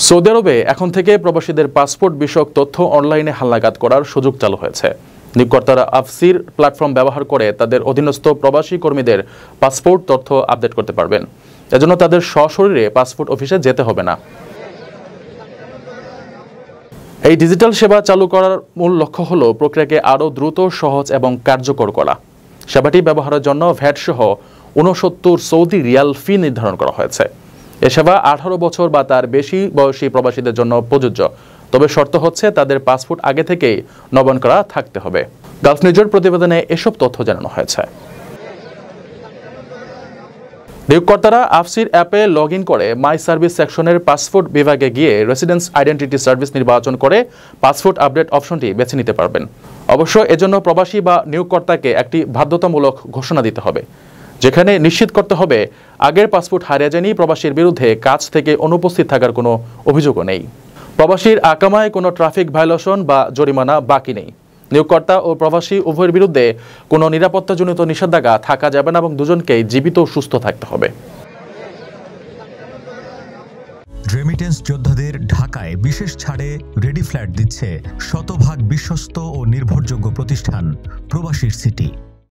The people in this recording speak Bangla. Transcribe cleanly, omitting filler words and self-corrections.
সৌদি আরবে এখন থেকে প্রবাসীদের পাসপোর্ট বিষয়ক তথ্য অনলাইনে হালনাগাদ করার সুযোগ চালু হয়েছে। নিয়োগকর্তারা আফসির প্ল্যাটফর্ম ব্যবহার করে তাদের অধীনস্থ প্রবাসী কর্মীদের পাসপোর্ট তথ্য আপডেট করতে পারবেন। এজন্য তাদের সশরীরে পাসপোর্ট অফিসে যেতে হবে না। এই ডিজিটাল সেবা চালু করার মূল লক্ষ্য হল প্রক্রিয়াকে আরও দ্রুত, সহজ এবং কার্যকর করা। সেবাটি ব্যবহারের জন্য ভ্যাট সহ ৬৯ সৌদি রিয়াল ফি নির্ধারণ করা হয়েছে। এ সেবা ১৮ বছর বা তার বেশি বয়সী প্রবাসীদের জন্য প্রযোজ্য, তবে শর্ত হচ্ছে তাদের পাসপোর্ট আগে থেকেই নবায়ন করা থাকতে হবে। গালফ নিউজের প্রতিবেদনে এসব তথ্য জানানো হয়েছে। নিয়োগকর্তারা আফসির অ্যাপে লগ ইন করে মাই সার্ভিস সেকশনের পাসপোর্ট বিভাগে গিয়ে রেসিডেন্স আইডেন্টিটি সার্ভিস নির্বাচন করে পাসপোর্ট আপডেট অপশনটি বেছে নিতে পারবেন। অবশ্য এজন্য প্রবাসী বা নিয়োগকর্তাকে একটি বাধ্যতামূলক ঘোষণা দিতে হবে, যেখানে নিশ্চিত করতে হবে আগের পাসপোর্ট হারিয়ে যায়নি, প্রবাসীর বিরুদ্ধে কাজ থেকে অনুপস্থিত থাকার কোনো অভিযোগও নেই, প্রবাসীর আকামায় কোনো ট্রাফিক ভায়োলেশন বা জরিমানা বাকি নেই। নিয়োগকর্তা ও প্রবাসী উভয়ের বিরুদ্ধে কোনো নিরাপত্তাজনিত নিষেধাজ্ঞা থাকা যাবে না এবং দুজনকেই জীবিত ও সুস্থ থাকতে হবে। রেমিটেন্স যোদ্ধাদের ঢাকায় বিশেষ ছাড়ে রেডি ফ্ল্যাট দিচ্ছে শতভাগ বিশ্বস্ত ও নির্ভরযোগ্য প্রতিষ্ঠান প্রবাসীর সিটি।